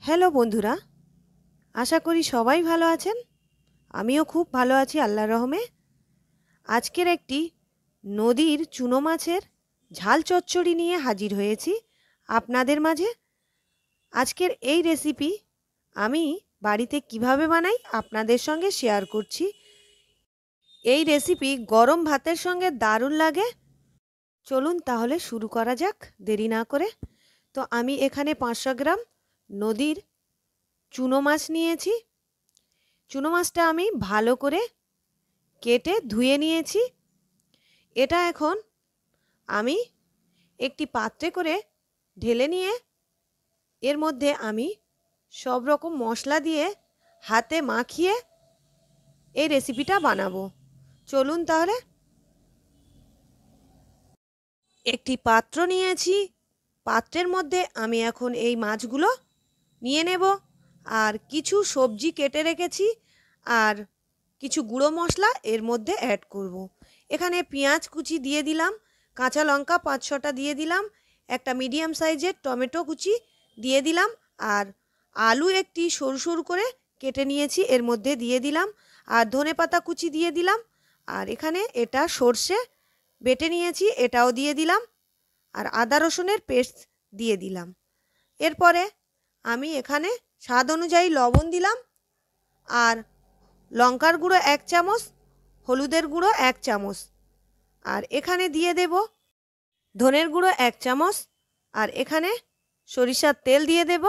Hello বন্ধুরা, আশা করি সবাই ভালো আছেন। আমিও খুব ভালো আছি আল্লাহর রহমে। আজকের একটি নদীর চুনো মাছের ঝাল চচ্চড়ি নিয়ে হাজির হয়েছি আপনাদের মাঝে। আজকের এই রেসিপি আমি বাড়িতে কিভাবে বানাই আপনাদের সঙ্গে শেয়ার করছি। এই রেসিপি গরম ভাতের সঙ্গে দারুণ লাগে। চলুন তাহলে শুরু করা যাক দেরি না করে। তো আমি এখানে 500 গ্রাম নদীর চুনো মাছ নিয়েছি। চুনো মাছটা আমি ভালো করে কেটে ধুয়ে নিয়েছি। এটা এখন আমি একটি পাত্রে করে ঢেলে নিয়ে এর মধ্যে আমি সব রকম মশলা দিয়ে হাতে মাখিয়ে এই রেসিপিটা বানাবো। চলুন তাহলে। একটি পাত্র নিয়েছি, পাত্রের মধ্যে আমি এখন এই মাছগুলো নিয়ে নেব। আর কিছু সবজি কেটে রেখেছি আর কিছু গুঁড়ো মশলা এর মধ্যে অ্যাড করব। এখানে পেঁয়াজ কুচি দিয়ে দিলাম, কাঁচা লঙ্কা 5-6টা দিয়ে দিলাম, একটা মিডিয়াম সাইজের টমেটো কুচি দিয়ে দিলাম, আর আলু একটি সরু সরু করে কেটে নিয়েছি এর মধ্যে দিয়ে দিলাম, আর ধনেপাতা কুচি দিয়ে দিলাম, আর এখানে এটা সর্ষে বেটে নিয়েছি এটাও দিয়ে দিলাম, আর আদা রসুনের পেস্ট দিয়ে দিলাম। এরপরে আমি এখানে স্বাদ অনুযায়ী লবণ দিলাম, আর লঙ্কার গুঁড়ো 1 চামচ, হলুদের গুঁড়ো 1 চামচ, আর এখানে দিয়ে দেব ধনের গুঁড়ো 1 চামচ, আর এখানে সরিষার তেল দিয়ে দেব।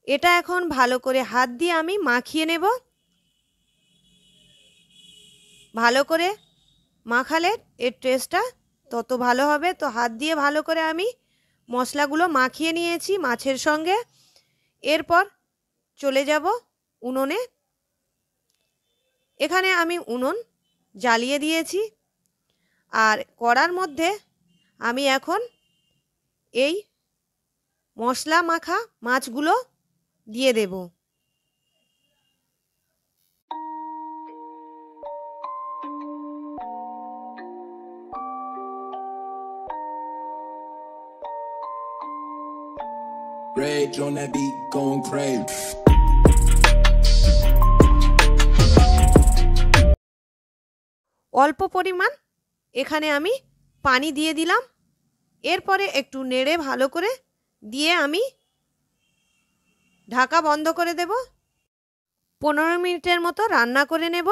এটা এখন ভালো করে হাত দিয়ে আমি মাখিয়ে নেব। ভালো করে মাখালে এর টেস্টটা তত ভালো হবে। তো হাত দিয়ে ভালো করে আমি মশলাগুলো মাখিয়ে নিয়েছি মাছের সঙ্গে। এরপর চলে যাব উনুনে। এখানে আমি উনুন জ্বালিয়ে দিয়েছি, আর কড়ার মধ্যে আমি এখন এই মশলা মাখা মাছগুলো দিয়ে দেব। Rage on that beat, going crazy. অল্প পরিমাণ এখানে আমি পানি দিয়ে দিলাম। এরপরে একটু নেড়ে ভালো করে দিয়ে আমি ঢাকা বন্ধ করে দেব। 15 মিনিটের মতো রান্না করে নেব।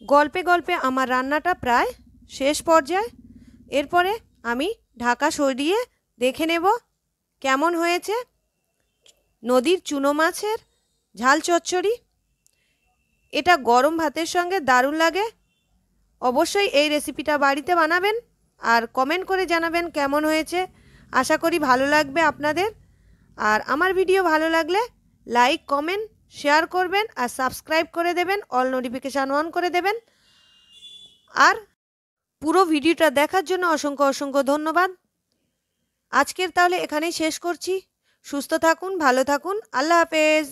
গল্পে গল্পে আমার রান্নাটা প্রায় শেষ পর্যায়ে। এরপরে আমি ঢাকা সরিয়ে দেখে নেব কেমন হয়েছে নদীর চুনো মাছের ঝাল চচ্চড়ি। এটা গরম ভাতের সঙ্গে দারুণ লাগে। অবশ্যই এই রেসিপিটা বাড়িতে বানাবেন আর কমেন্ট করে জানাবেন কেমন হয়েছে। আশা করি ভালো লাগবে আপনাদের। আর আমার ভিডিও ভালো লাগলে লাইক, কমেন্ট, শেয়ার করবেন, আর সাবস্ক্রাইব করে দেবেন, অল নোটিফিকেশান অন করে দেবেন। আর পুরো ভিডিওটা দেখার জন্য অসংখ্য অসংখ্য ধন্যবাদ। আজকের তাহলে এখানেই শেষ করছি। সুস্থ থাকুন, ভালো থাকুন, আল্লাহ হাফেজ।